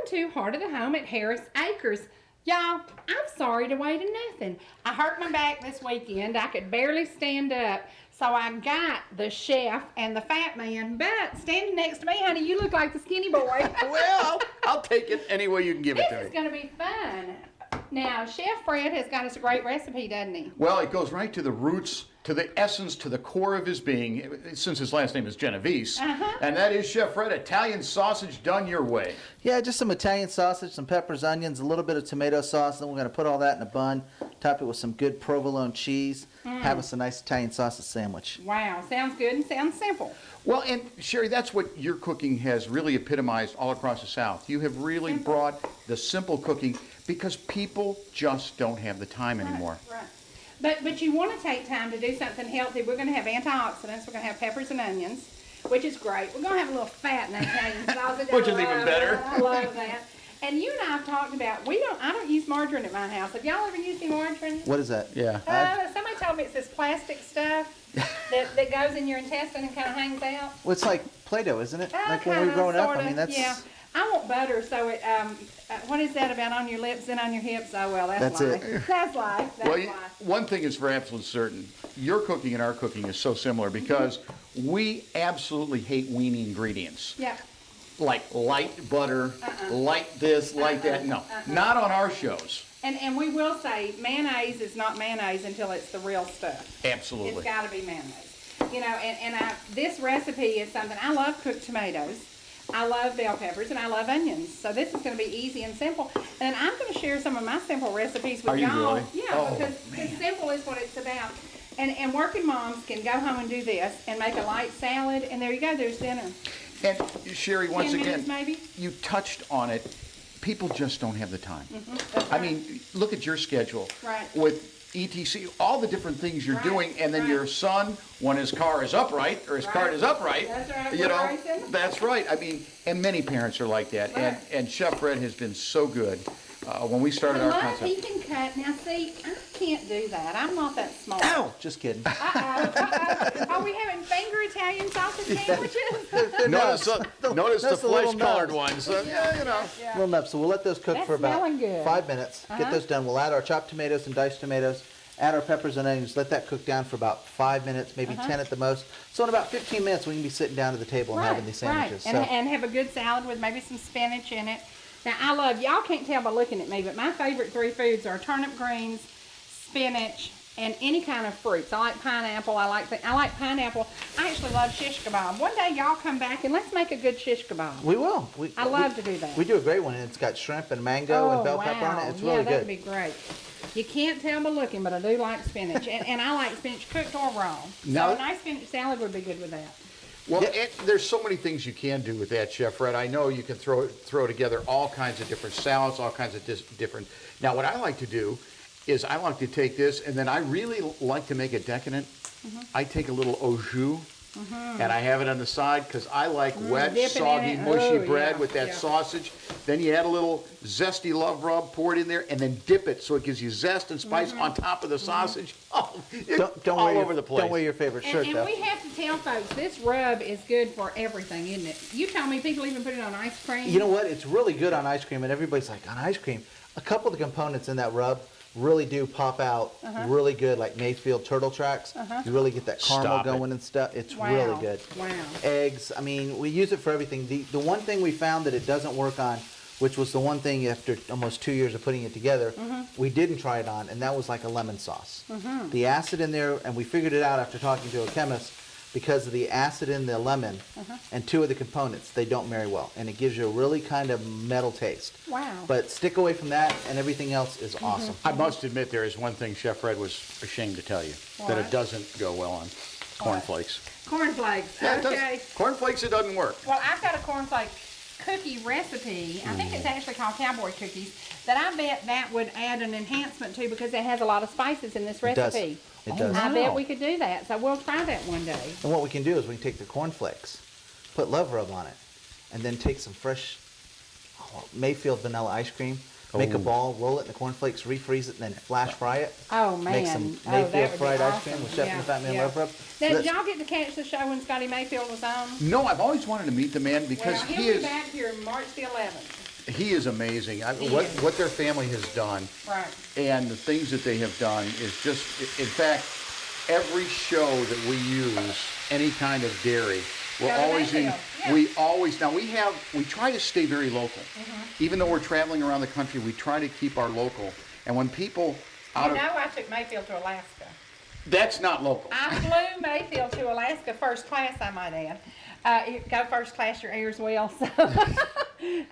to Heart of the Home at Harris Acres. Y'all, I'm sorry to wait to nothing. I hurt my back this weekend. I could barely stand up. So I got the chef and the fat man, but standing next to me, honey, you look like the skinny boy. Well, I'll take it any way you can give it to This me. is going to be fun. Now, Chef Fred has got us a great recipe, doesn't he? Well, it goes right to the roots, to the essence, to the core of his being, since his last name is Genovese. And that is, Chef Fred, Italian sausage done your way. Yeah, just some Italian sausage, some peppers, onions, a little bit of tomato sauce. Then we're going to put all that in a bun, top it with some good provolone cheese, have us a nice Italian sausage sandwich. Wow, sounds good and sounds simple. Well, and Cherie, that's what your cooking has really epitomized all across the South. You have really brought the simple cooking because people just don't have the time anymore. Right. But you want to take time to do something healthy. We're going to have antioxidants. We're going to have peppers and onions, which is great. We're going to have a little fat in that Italian sausage. Which is even better. I love that. And you and I have talked about, I don't use margarine at my house. Have y'all ever used any margarine? What is that? Yeah. Somebody told me it's this plastic stuff that goes in your intestine and kind of hangs out. Well, it's like Play-Doh, isn't it? Like when we were Kinda, growing up. sorta, I mean, that's yeah. I want butter, so it. What is that about on your lips and on your hips? Oh well, that's life. it. That's life. That's Well, life. one thing is for absolute certain. Your cooking and our cooking is so similar because we absolutely hate weenie ingredients. Yeah. Like light butter, light this, light that. No, not on our shows. And we will say mayonnaise is not mayonnaise until it's the real stuff. Absolutely. It's got to be mayonnaise. You know, and this recipe is something, I love cooked tomatoes. I love bell peppers and I love onions. So this is going to be easy and simple. And I'm going to share some of my simple recipes with Are you y'all. really? Yeah, Oh, because simple is what it's about. And working moms can go home and do this and make a light salad, and there you go, there's dinner. And Cherie, once 10 again, minutes maybe? you touched on it. People just don't have the time. That's I right. mean, look at your schedule. Right. With ETC, all the different things you're Right, doing, and then right. your son, when his car is upright, or his cart is upright, That's right, you we're know, racing. that's right. I mean, and many parents are like that. Right. And Chef Fred has been so good. When we started our He concept. can cut. Now see, I can't do that. I'm not that smart. Ow! Just kidding. Are we having finger Italian sausage sandwiches? Notice the That's the little flesh-colored nubs. ones. Yeah, you know. Yeah. Little nubs. So we'll let those cook That's for about smelling good. 5 minutes. Get those done. We'll add our chopped tomatoes and diced tomatoes. Add our peppers and onions. Let that cook down for about 5 minutes, maybe 10 at the most. So in about 15 minutes, we can be sitting down to the table and having these sandwiches. Right. And have a good salad with maybe some spinach in it. Now, I love, y'all can't tell by looking at me, but my favorite three foods are turnip greens, spinach, and any kind of fruits. I like pineapple. I like pineapple. I actually love shish kebab. One day, y'all come back and let's make a good shish kebab. We will. I love to do that. We do a great one, and it's got shrimp and mango and bell pepper on it. It's really that'd good. be great. You can't tell by looking, but I do like spinach. and I like spinach cooked or raw. Now- So a nice spinach salad would be good with that. Well, and there's so many things you can do with that, Chef Fred. I know you can throw together all kinds of different salads, all kinds of different. Now, what I like to do is I like to take this, and then I really like to make it decadent. I take a little au jus, and I have it on the side because I like wet, dip it in soggy, it. mushy Oh, bread yeah, with that yeah. sausage. Then you add a little Zesty Love Rub, pour it in there, and then dip it so it gives you zest and spice on top of the sausage. Oh, it's Don't all wear over the place. Don't wear your favorite shirt, And though. we have to tell folks, this rub is good for everything, isn't it? You told me people even put it on ice cream. You know what? It's really good on ice cream, and everybody's like, on ice cream? A couple of the components in that rub really do pop out really good, like Mayfield turtle tracks. You really get that caramel Stop it. going and stuff. It's Wow. really good. Wow. Eggs, I mean, we use it for everything. The one thing we found that it doesn't work on, which was the one thing after almost 2 years of putting it together, we didn't try it on, and that was like a lemon sauce. The acid in there, and we figured it out after talking to a chemist, because of the acid in the lemon and two of the components, they don't marry well, and it gives you a really kind of metal taste. Wow. But stick away from that, and everything else is awesome. I must admit there is one thing Chef Fred was ashamed to tell you, that it What? doesn't go well on cornflakes. Cornflakes. Yeah, it does. Okay. Cornflakes, it doesn't work. Well, I've got a cornflake cookie recipe. I think it's actually called cowboy cookies. That I bet that would add an enhancement to because it has a lot of spices in this It does. recipe. It does. I bet we could do that. So we'll try that one day. And what we can do is we can take the cornflakes, put Love Rub on it, and then take some fresh Mayfield vanilla ice cream, make a ball, roll it in the cornflakes, refreeze it, and then flash fry it. Oh, man. Make some Oh, that Mayfield would be fried ice awesome. cream with Chef and the Fat Man Love Rub. Now, did Let's- y'all get to catch the show when Scotty Mayfield was on? No, I've always wanted to meet the man because Well, he he'll be is. back here March the 11th. He is amazing. He What is. what their family has done, Right. and the things that they have done is just. In fact, every show that we use any kind of dairy, we're Go to always in. Mayfield, yeah. We always now we try to stay very local, Mm-hmm. even though we're traveling around the country. We try to keep our local. And when people out You of know, I took Mayfield to Alaska. that's not local. I flew Mayfield to Alaska first class, I might add. Go first class, your ears will. So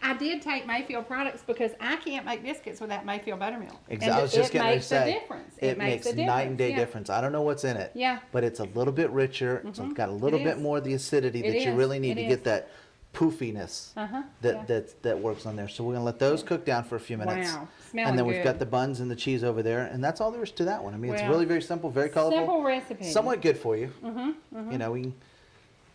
I did take Mayfield products because I can't make biscuits without Mayfield buttermilk. Exactly. I was just it getting ready to makes say, a difference. it makes a difference. night and day yeah. difference. I don't know what's in it. Yeah. But it's a little bit richer. It's got a little It bit is. more of the acidity It that you is. really need It to is. get that poofiness that works on there. So we're gonna let those cook down for a few minutes. Wow. Smelling And then we've good. got the buns and the cheese over there, and that's all there is to that one. I mean, it's Well, really very simple, very colorful. Simple recipe. Somewhat good for you. You know, you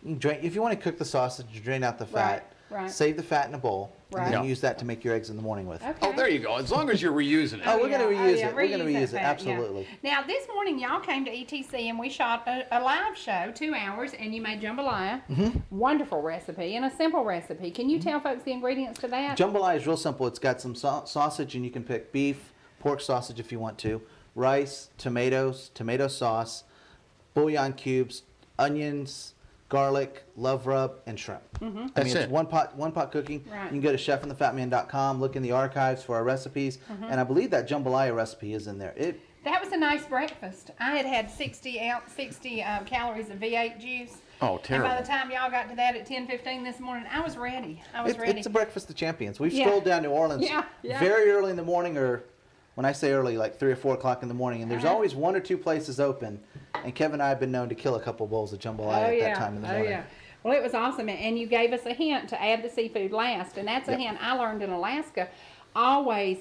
can drain, if you want to cook the sausage, you drain out the fat. right. Save the fat in a bowl, and Right. then Yeah. use that to make your eggs in the morning with. Okay. Oh, there you go. As long as you're reusing it. Oh, we're gonna reuse yeah, it. We're gonna reuse reuse that it. fat, yeah. Absolutely. Now, this morning, y'all came to ETC and we shot a live show, 2 hours, and you made jambalaya. Wonderful recipe and a simple recipe. Can you tell folks the ingredients to that? Jambalaya is real simple. It's got some sausage, and you can pick beef, pork sausage if you want to, rice, tomatoes, tomato sauce, bouillon cubes, onions, garlic, love rub, and shrimp. I That's mean, it's it. one pot cooking. Right. You can go to chefinthefatman.com, look in the archives for our recipes, and I believe that jambalaya recipe is in there. That was a nice breakfast. I had 60 calories of V8 juice. Oh, And terrible. by the time y'all got to that at 10:15 this morning, I was ready. I was ready. It's a breakfast of champions. We've Yeah. strolled down New Orleans Yeah, yeah. very early in the morning, or when I say early, like 3 or 4 o'clock in the morning, and there's Uh-huh. always 1 or 2 places open. And Kevin and I have been known to kill a couple bowls of jambalaya at that time in the morning. Oh, yeah. Well, it was awesome. And you gave us a hint to add the seafood last. And that's a Yep. hint I learned in Alaska. Always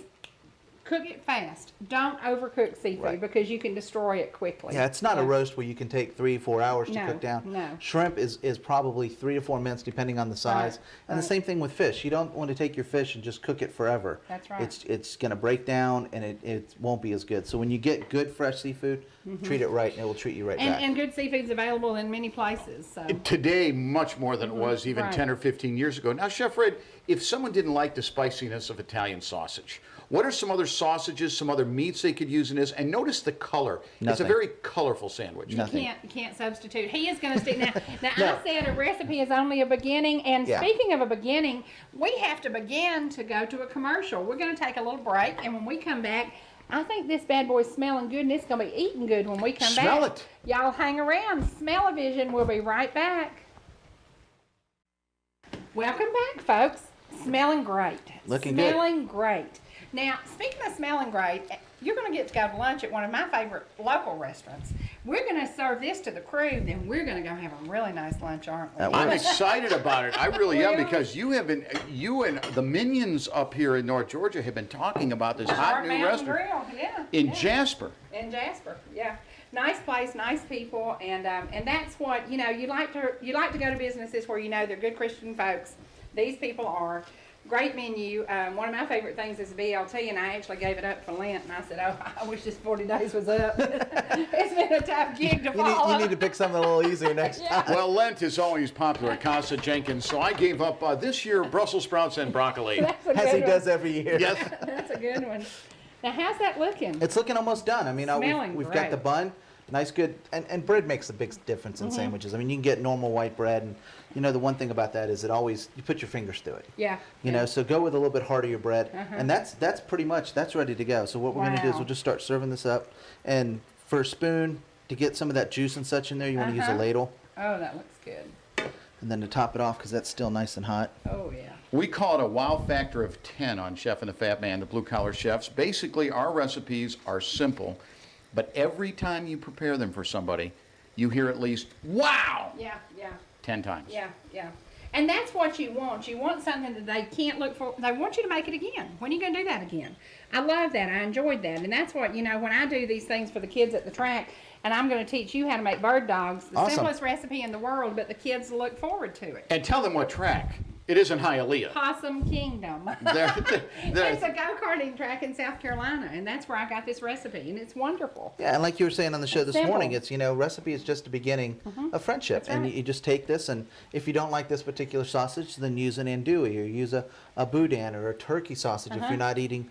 cook it fast. Don't overcook seafood Right. because you can destroy it quickly. Yeah, it's not a roast where you can take 3-4 hours to No, cook down. no. Shrimp is probably 3 to 4 minutes depending on the size. And the right. same thing with fish. You don't want to take your fish and just cook it forever. That's right. It's going to break down and it won't be as good. So when you get good fresh seafood, treat it right and it will treat you right back. And good seafood's available in many places. So Today, much more than it was even Right. 10 or 15 years ago. Now, Chef Red, if someone didn't like the spiciness of Italian sausage, what are some other sausages, some other meats they could use in this? And notice the color. It's a Nothing. very colorful sandwich. Nothing. you can't substitute. He is going to stick now. No. I said a recipe is only a beginning, and Yeah. speaking of a beginning, we have to begin to go to a commercial. We're going to take a little break, and when we come back, I think this bad boy's smelling good, and it's going to be eating good when we come back. Smell it. Y'all hang around. Smell-o-vision. We'll be right back. Welcome back, folks. Smelling great. Looking good. Smelling great. Now, speaking of smelling great, you're going to get to go to lunch at one of my favorite local restaurants. We're going to serve this to the crew, then we're going to go have a really nice lunch, aren't we? That I'm excited about it. I really am Really? because you and the minions up here in North Georgia have been talking about this hot Sharp new Mountain restaurant Grill, yeah. in yeah. Jasper. In Jasper, yeah. Nice place, nice people, and that's what you like to go to businesses where you know they're good Christian folks. These people are. Great menu. One of my favorite things is BLT, and I actually gave it up for Lent, and I said, oh, I wish this 40 days was up. It's been a tough gig to follow. You need to pick something a little easier next time. Well, Lent is always popular at Casa Jenkins, so I gave up this year Brussels sprouts and broccoli. That's a As good he one. does every year. Yes. That's a good one. Now, how's that looking? It's looking almost done. I mean, Smelling we've got great. the bun, nice, good, and bread makes a big difference in sandwiches. I mean, you can get normal white bread, and the one thing about that is you put your fingers through it. Yeah. So go with a little bit heartier bread, and that's pretty much ready to go. So what we're going to do is Wow. we'll just start serving this up, and for a spoon to get some of that juice and such in there, you want to use a ladle, Oh, that looks good. and then to top it off because that's still nice and hot. Oh, yeah. We call it a wow factor of 10 on Chef and the Fat Man, the blue collar chefs. Basically, our recipes are simple, but every time you prepare them for somebody, you hear at least, wow, Yeah, yeah. 10 times. Yeah, yeah. And that's what you want. You want something that they can't look for. They want you to make it again. When are you going to do that again? I love that. I enjoyed that. And that's what, when I do these things for the kids at the track, and I'm going to teach you how to make bird dogs, the Awesome. simplest recipe in the world, but the kids look forward to it. And tell them what track. It is in Hialeah. Possum Kingdom. There- It's a go-karting track in South Carolina, and that's where I got this recipe, and it's wonderful. Yeah, and like you were saying on the show this Simple. morning, it's, recipe is just the beginning of friendship. That's And right. you just take this, and if you don't like this particular sausage, then use an andouille, or use a boudin, or a turkey sausage if you're not eating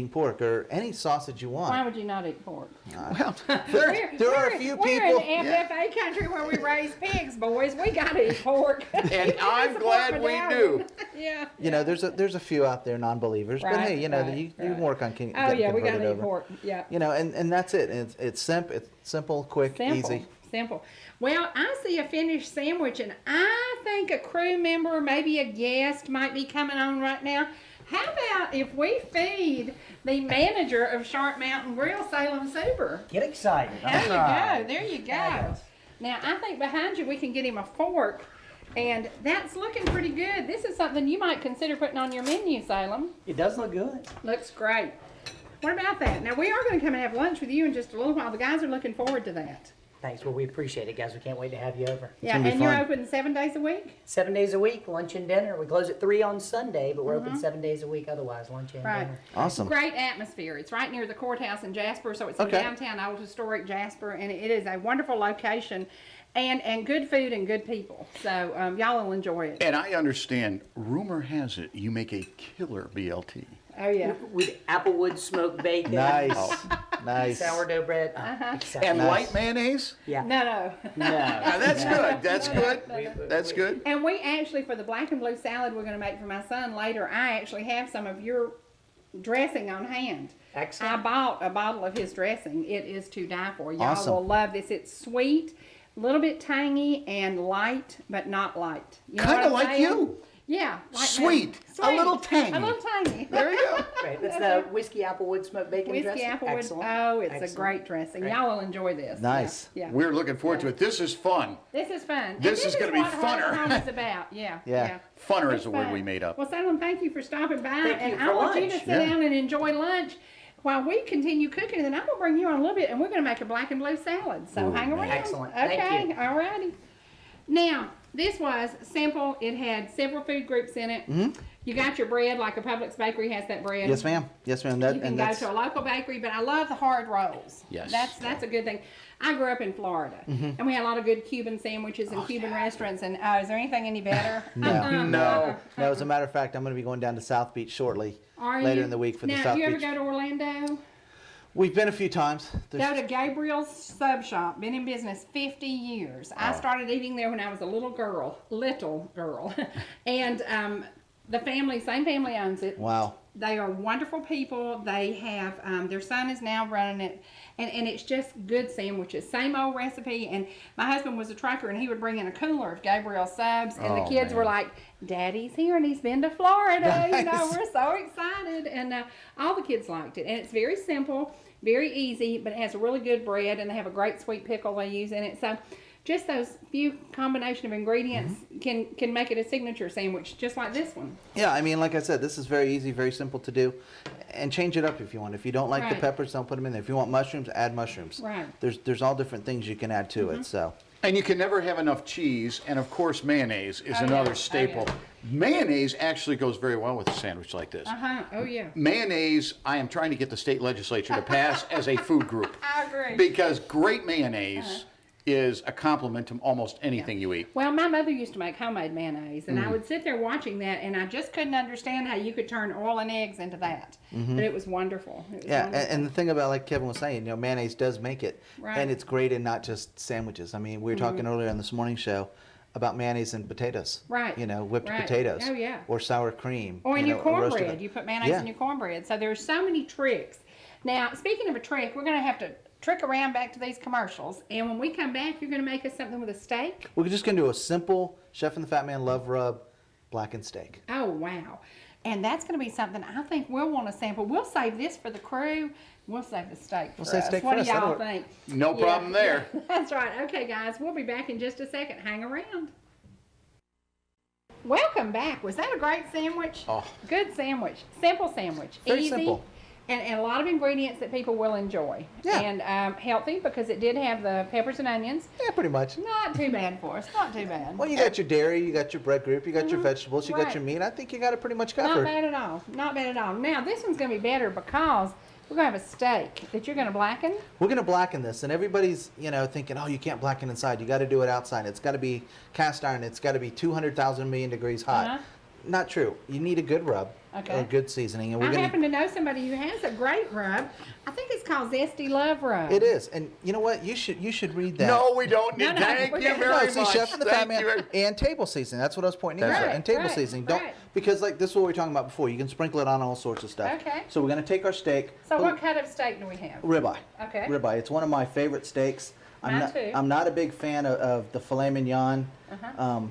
pork, or any sausage you want. Why would you not eat pork? Well, There are a few We're people. in FFA country where we raise pigs, boys. We gotta eat pork. and I'm Support glad for we Doran. do. Yeah. There's a few out there non-believers, but Right, hey, you right, can work on getting Oh yeah, we converted gotta eat over. pork. Yeah. And that's it. It's simple, quick, Simple. easy. Simple. Well, I see a finished sandwich, and I think a crew member, maybe a guest, might be coming on right now. How about if we feed the manager of Sharp Mountain Grill, Salem Super? Get excited. There you All right. go. There you go. Yes. Now, I think behind you we can get him a fork, and that's looking pretty good. This is something you might consider putting on your menu, Salem. It does look good. Looks great. What about that? Now, we are going to come and have lunch with you in just a little while. The guys are looking forward to that. Thanks. Well, we appreciate it, guys. We can't wait to have you over. Yeah, gonna be and you're fun. open 7 days a week? 7 days a week, lunch and dinner. We close at 3 on Sunday, but we're open 7 days a week otherwise, lunch and Right. dinner. Awesome. Great atmosphere. It's right near the courthouse in Jasper, so it's in Okay. downtown old historic Jasper, and it is a wonderful location, and good food and good people. So y'all will enjoy it. And I understand, rumor has it, you make a killer BLT. Oh yeah. With applewood smoked bacon. Nice. Nice. Sourdough bread. And Nice. light mayonnaise? Yeah. No. Now, that's good. That's good. That's good. And we actually, for the black and blue salad we're going to make for my son later, I actually have some of your dressing on hand. Excellent. I bought a bottle of his dressing. It is to die for. Y'all Awesome. will love this. It's sweet, a little bit tangy, and light, but not light. You know Kind what of I'm like saying? you. Yeah. Like Sweet. A little tangy. A little tangy. There you go. Great. That's the whiskey applewood smoked bacon Whiskey dressing. applewood. Excellent. Oh, it's Excellent. a great dressing. Great. Y'all will enjoy this. Nice. Yeah. We're looking forward to it. This is fun. This is fun. And This is gonna be what Heart funner. at Home is about. Yeah. Yeah. Funner It's is a word fun. we made up. Well, Salem, thank you for stopping by. Thank and you I for want you to lunch. sit Yeah. down and enjoy lunch while we continue cooking, and then I'm going to bring you on a little bit, and we're going to make a black and blue salad. So hang around. Excellent. Okay. Thank you. All righty. Now, this was simple. It had several food groups in it. You got your bread, like a Publix bakery has that bread. Yes, ma'am. Yes, ma'am. You can go to a local bakery, but I love the hard rolls. Yes. That's a good thing. I grew up in Florida, and we had a lot of good Cuban sandwiches and Cuban restaurants. And is there anything any better? No. No. No, as a matter of fact, I'm going to be going down to South Beach shortly, Are later you? in the week for now, the South do you ever Beach. go to Orlando? We've been a few times. Go to Gabriel's Sub Shop. Been in business 50 years. I started eating there when I was a little girl, and the same family owns it. Wow. They are wonderful people. They have, their son is now running it, and it's just good sandwiches. Same old recipe, and my husband was a trucker, and he would bring in a cooler of Gabriel subs, and the Oh, kids man. were like, Daddy's here, and he's been to Florida. You know, Nice. we're so excited, and all the kids liked it. And it's very simple, very easy, but it has a really good bread, and they have a great sweet pickle they use in it. So just those few combination of ingredients can make it a signature sandwich, just like this one. Yeah, I mean, like I said, this is very easy, very simple to do. And change it up if you want. If you don't like the Right. peppers, don't put them in there. If you want mushrooms, add mushrooms. Right. There's all different things you can add to it. So And you can never have enough cheese, and of course mayonnaise is Oh, another yeah. Oh, staple. yeah. Mayonnaise actually goes very well with a sandwich like this. Oh yeah. Mayonnaise, I am trying to get the state legislature to pass as a food group. I agree. Because great mayonnaise is a compliment to almost anything you eat. Well, my mother used to make homemade mayonnaise, and I would sit there watching that, and I just couldn't understand how you could turn oil and eggs into that. But it was wonderful. It was yeah, wonderful. and the thing about, like Kevin was saying, mayonnaise does make it, Right. and it's great in not just sandwiches. I mean, we were talking earlier on this morning show about mayonnaise and potatoes. Right. Whipped Right. potatoes. Oh, yeah. Or sour cream. Or in your roasted- cornbread. You put mayonnaise Yeah. in your cornbread. So there's so many tricks. Now, speaking of a trick, we're going to have to trick around back to these commercials. And when we come back, you're going to make us something with a steak? We're just going to do a simple Chef and the Fat Man Love Rub blackened steak. Oh, wow. And that's going to be something I think we'll want to sample. We'll save this for the crew. We'll save the steak for We'll save us. steak What for do us. That'll y'all work. think? No problem there. Yeah, that's right. Okay, guys, we'll be back in just a second. Hang around. Welcome back. Was that a great sandwich? Oh. Good sandwich. Simple sandwich. Very Easy. simple. And a lot of ingredients that people will enjoy. Yeah. And healthy because it did have the peppers and onions. Yeah, pretty much. Not too bad for us. Not too bad. Well, you got your dairy, you got your bread group, you got your vegetables, you got Right. your meat. I think you got it pretty much Not covered. bad at all. Not bad at all. Now, this one's going to be better because we're going to have a steak that you're going to blacken. We're going to blacken this, and everybody's, thinking, oh, you can't blacken inside. You got to do it outside. It's got to be cast iron. It's got to be 200,000 million degrees hot. Uh-huh. Not true. You need a good rub, Okay. a good seasoning, and we're I going happen to know somebody who has a great rub. I think it's called Zesty Love Rub. It is, and you know what? You should read that. No, we don't need. No, no, Thank we're you gonna- very No, see, much. chef and the Thank Fatman you very- and table seasoning. That's what I was pointing out. Right, And table right, seasoning. Don't right. because like this is what we were talking about before. You can sprinkle it on all sorts of stuff. Okay. So we're going to take our steak. So put- what kind of steak do we have? Ribeye. Okay. Ribeye. It's one of my favorite steaks. Mine too. I'm not a big fan of the filet mignon. Uh-huh.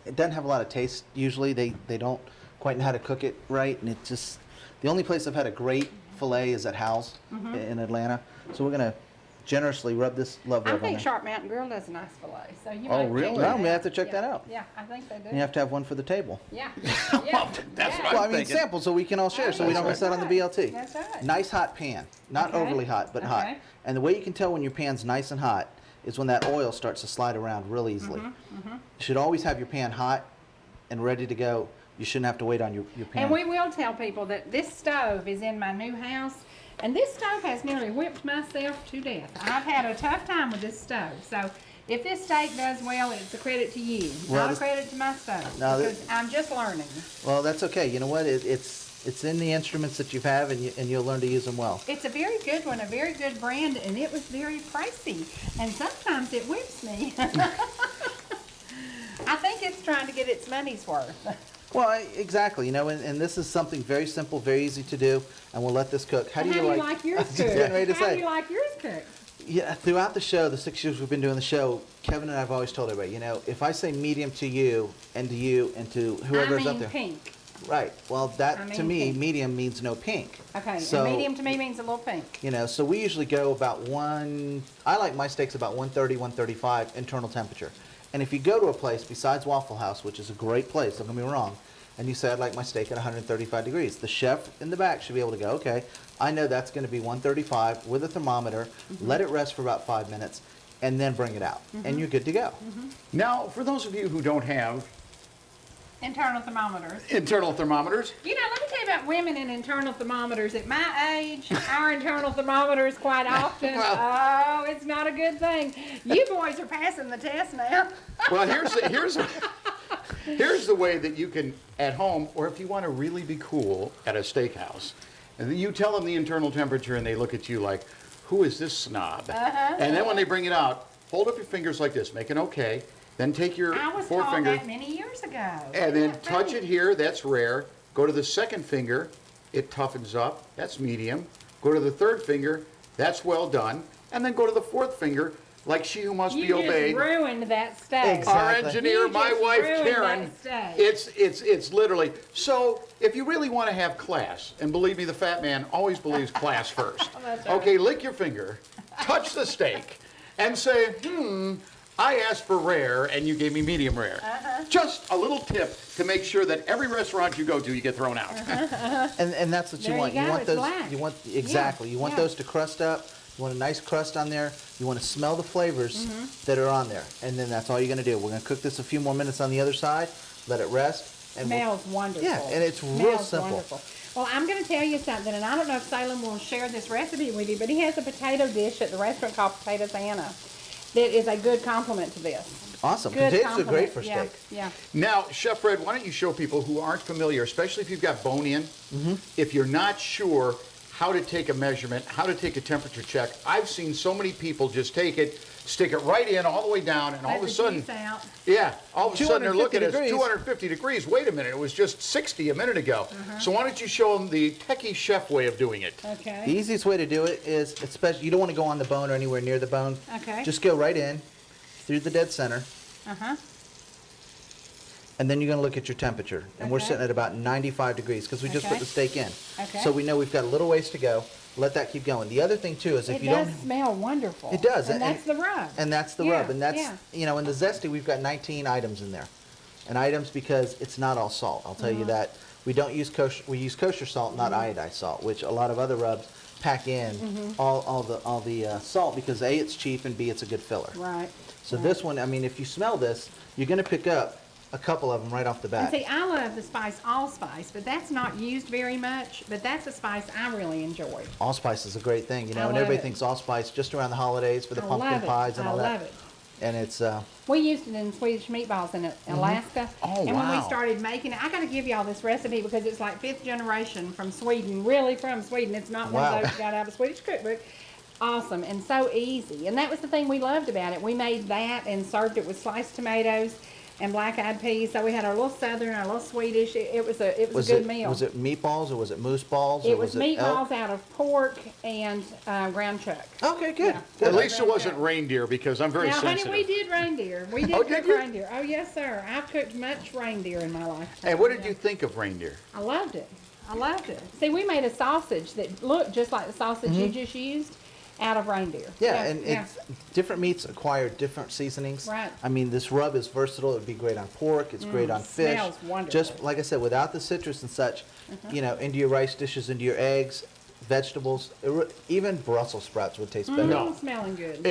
It doesn't have a lot of taste usually. They don't quite know how to cook it right, and it just the only place I've had a great filet is at Hal's in Atlanta. So we're gonna generously rub this love I rub on think there. Sharp Mountain Grill does a nice filet. So you Oh, might really? check Well, that we have out. to check Yeah. that out. Yeah, I think they do. And you have to have one for the table. Yeah. Yeah. That's Yeah. what Well, I I'm mean, thinking. sample so we can all share, so we Yeah, don't miss that's out on the right. BLT. That's right. Nice hot pan, not Okay. overly hot, but hot. Okay. And the way you can tell when your pan's nice and hot is when that oil starts to slide around real easily. Mm-hmm, You should always have your pan hot and ready to go. You shouldn't have to wait on your pan. And we will tell people that this stove is in my new house, and this stove has nearly whipped myself to death. I've had a tough time with this stove. So if this steak does well, it's a credit to you, Well, not a this- credit to my stove, No, because I'm just learning. Well, that's okay. You know what? It's in the instruments that you have, and you'll learn to use them well. It's a very good one, a very good brand, and it was very pricey. And sometimes it whips me. I think it's trying to get its money's worth. Well, exactly. And this is something very simple, very easy to do, and we'll let this cook. How do you like yours I was cooked? just getting ready to How say. do you like yours cooked? Yeah, throughout the show, the 6 years we've been doing the show, Kevin and I have always told everybody, if I say medium to you and to whoever's I up mean there. pink. Right. Well, that I to mean me, pink. medium means no pink. Okay, So, and medium to me means a little pink. So we usually go about I like my steaks about 130, 135 internal temperature. And if you go to a place besides Waffle House, which is a great place, don't get me wrong, and you say, I'd like my steak at 135 degrees, the chef in the back should be able to go, okay, I know that's going to be 135 with a thermometer, let it rest for about 5 minutes, and then bring it out. And you're good to go. Now, for those of you who don't have Internal thermometers. internal thermometers, You know, let me tell you about women and internal thermometers. At my age, our internal thermometers quite often, oh, it's not a good thing. You boys are passing the test now. well, here's the way that you can, at home, or if you want to really be cool at a steakhouse, and then you tell them the internal temperature and they look at you like, who is this snob? And then when they bring it out, hold up your fingers like this, make an okay, then take your I was taught forefinger that many years ago. and then touch it here, that's rare. Go to the second finger, it toughens up, that's medium. Go to the third finger, that's well done. And then go to the fourth finger, like she who must You be obeyed. just ruined that steak. Exactly. Our engineer, You my just wife ruined Karen, that steak. it's literally, so if you really want to have class, and believe me, the fat man always believes class first. That's right. Okay, lick your finger, touch the steak, and say, I asked for rare and you gave me medium rare. Just a little tip to make sure that every restaurant you go to, you get thrown out. And that's what There you you want. go, You want it's those. black. You want exactly. You want yeah. those to crust up. You want a nice crust on there. You want to smell the flavors that are on there, and then that's all you're going to do. We're going to cook this a few more minutes on the other side. Let it rest. And Smells wonderful. Yeah, and it's real Smells simple. Wonderful. Well, I'm going to tell you something, and I don't know if Salem will share this recipe with you, but he has a potato dish at the restaurant called Potato Santa that is a good complement to this. Awesome. Good Potatoes are great compliment. for Yeah, steak. yeah. Now, Chef Fred, why don't you show people who aren't familiar, especially if you've got bone-in, if you're not sure how to take a measurement, how to take a temperature check. I've seen so many people just take it, stick it right in all the way down, and all Let of a the sudden, juice out. yeah, all of a sudden they're looking at 250 it, 250 degrees. Wait a minute, it was just 60 a minute ago. So why don't you show them the techie chef way of doing it? Okay. The easiest way to do it is, especially, you don't want to go on the bone or anywhere near the bone. Okay. Just go right in through the dead center, Uh-huh. and then you're going to look at your temperature. And we're Okay. sitting at about 95 degrees because we just Okay. put the steak in. Okay. So we know we've got a little ways to go. Let that keep going. The other thing too is if It you does don't, smell wonderful. It does, And and- that's the rub. and that's the Yeah, rub, and that's yeah. in the Zesty we've got 19 items in there, and items because it's not all salt. I'll tell you that. We don't use kosher. We use kosher salt, not iodized salt, which a lot of other rubs pack in all the salt because A, it's cheap, and B, it's a good filler. Right. So this one, I mean, if you smell this, you're going to pick up a couple of them right off the And bat. see, I love the spice allspice, but that's not used very much, but that's a spice I really enjoy. Allspice is a great thing, you know, I and love everybody it. thinks allspice just around the holidays for the I pumpkin love it. pies and I all that. love it. And it's We used it in Swedish meatballs in Alaska. Oh, and when we wow. started making it, I got to give y'all this recipe because it's like 5th generation from Sweden, really from Sweden. It's not one Wow. of those you got out of a Swedish cookbook. Awesome and so easy. And that was the thing we loved about it. We made that and served it with sliced tomatoes and black-eyed peas. So we had our little Southern, our little Swedish. It was a good meal. Was it meatballs or was it moose balls? It or was it meatballs elk? out of pork and ground chuck. Okay, good. Yeah. good. At least it Ground wasn't chuck. reindeer because I'm very Now, sensitive. honey, we did reindeer. We did Oh, cook did you? reindeer. Oh, yes, sir. I've cooked much reindeer in my life. And what did you think of reindeer? I loved it. I loved it. See, we made a sausage that looked just like the sausage you just used out of reindeer. Yeah, and it's different meats acquire different seasonings. Right. I mean, this rub is versatile. It would be great on pork. It's great on fish. smells wonderful. Just like I said, without the citrus and such, you know, into your rice dishes, into your eggs, vegetables, even Brussels sprouts would taste better. No. Smelling good.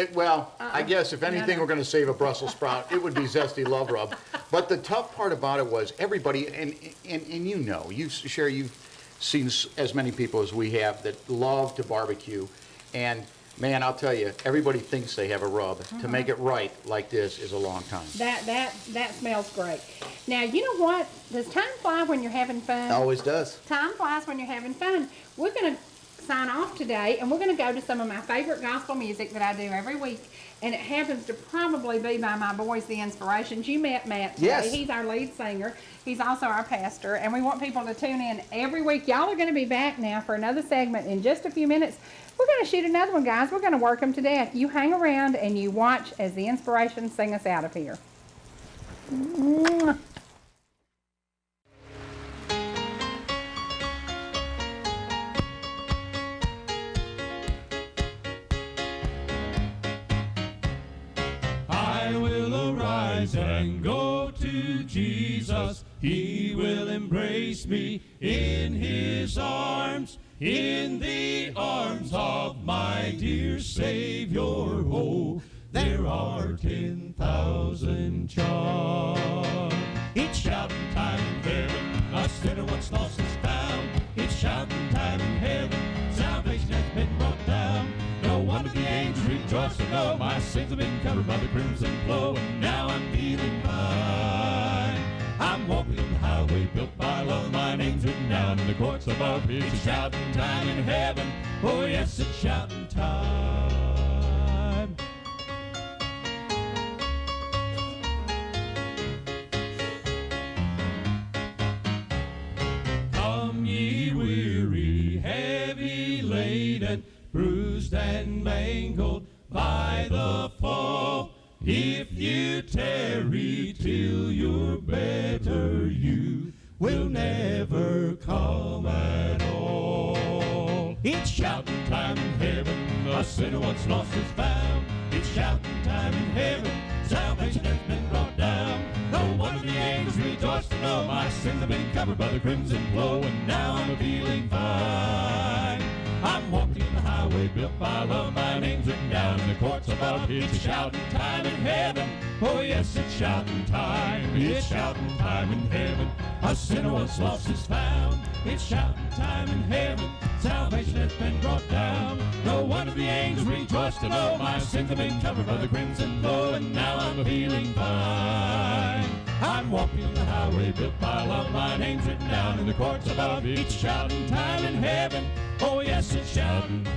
I guess if anything we're going to save a Brussels sprout, it would be Zesty Love Rub. But the tough part about it was everybody, and you know, Cherie, you've seen as many people as we have that love to barbecue. And man, I'll tell you, everybody thinks they have a rub. To make it right like this is a long time. That smells great. Now, you know what? Does time fly when you're having fun? It always does. Time flies when you're having fun. We're going to sign off today, and we're going to go to some of my favorite gospel music that I do every week, and it happens to probably be by my boys, The Inspirations. You met Matt today. Yes. He's our lead singer. He's also our pastor, and we want people to tune in every week. Y'all are going to be back now for another segment in just a few minutes. We're going to shoot another one, guys. We're going to work them to death. You hang around and you watch as The Inspirations sing us out of here. Mwah. I will arise and go to Jesus. He will embrace me in his arms, in the arms of my dear Savior. Oh, there are 10,000 charms. It's shouting time in heaven, a sinner once lost is found. It's shouting time in heaven, salvation has been brought down. No wonder the angels rejoice to know my sins have been covered by the crimson flow, and now I'm feeling fine. I'm walking on the highway built by love, my name's written down in the courts above. It's shouting time in heaven, oh yes, it's shouting time. Come ye weary, heavy laden, bruised and mangled by the fall. If you tarry till you're better, you will never come at all. It's shouting time in heaven, a sinner once lost is found. It's shouting time in heaven, salvation has been brought down. No wonder the angels rejoice to know my sins have been covered by the crimson flow, and now I'm feeling fine. I'm walking the highway built by love, my name's written down in the courts above. It's shouting time in heaven, oh yes, it's shouting time. It's shouting time in heaven, a sinner once lost is found. It's shouting time in heaven, salvation has been brought down. No wonder the angels rejoice to know my sins have been covered by the crimson flow, and now I'm feeling fine. I'm walking the highway built by love, my name's written down in the courts above. It's shouting time in heaven, oh yes, it's shouting time.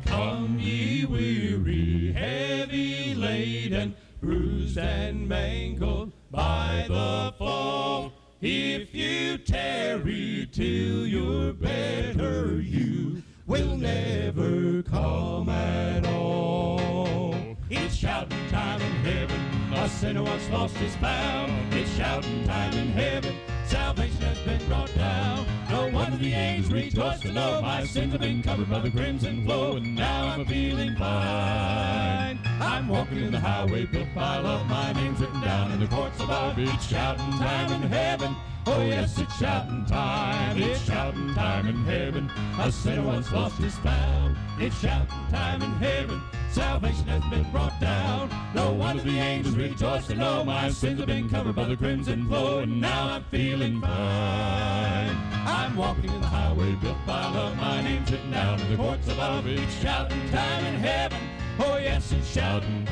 Come ye weary, heavy laden, bruised and mangled by the fall. If you tarry till you're better, you will never come at all. It's shouting time in heaven, a sinner once lost is found. It's shouting time in heaven. Salvation has been brought down. No wonder the angels rejoice to know my sins have been covered by the crimson flow, and now I'm feeling fine. I'm walking in the highway built by love. My name's written down in the courts above. It's shouting time in heaven. Oh yes, it's shouting time. It's shouting time in heaven. A sinner once lost is found. It's shouting time in heaven. Salvation has been brought down. No wonder the angels rejoice to know my sins have been covered by the crimson flow, and now I'm feeling fine. I'm walking in the highway built by love. My name's written down in the courts above. It's shouting time in heaven. Oh yes, it's shouting